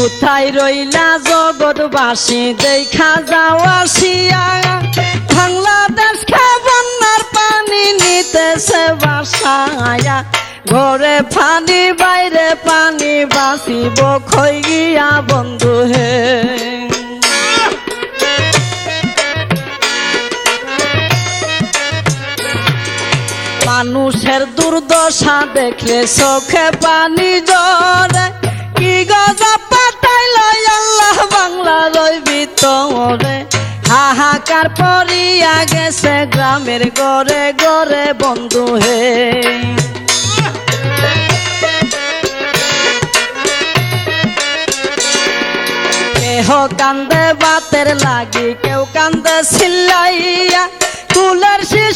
কোথায় রইলা জগৎবাসী দেখা যাও আসিয়া, বাংলাদেশকে বন্যার পানি নিতেছে বাসায়া। ঘরে পানি বাইরে পানি বাঁচিব খই গিয়া বন্ধু হে। মানুষের দুর্দশা দেখলে চোখে পানি ঝরে, কি গজা পাঠাইল আল্লাহ বাংলার ওই ভিতরে। হাহাকার পড়িয়া গেছে গ্রামের ঘরে ঘরে বন্ধু হে। কেহ কান্দে বাতের লাগি, কেউ কান্দে চিল্লাইয়া, কুলের শিশু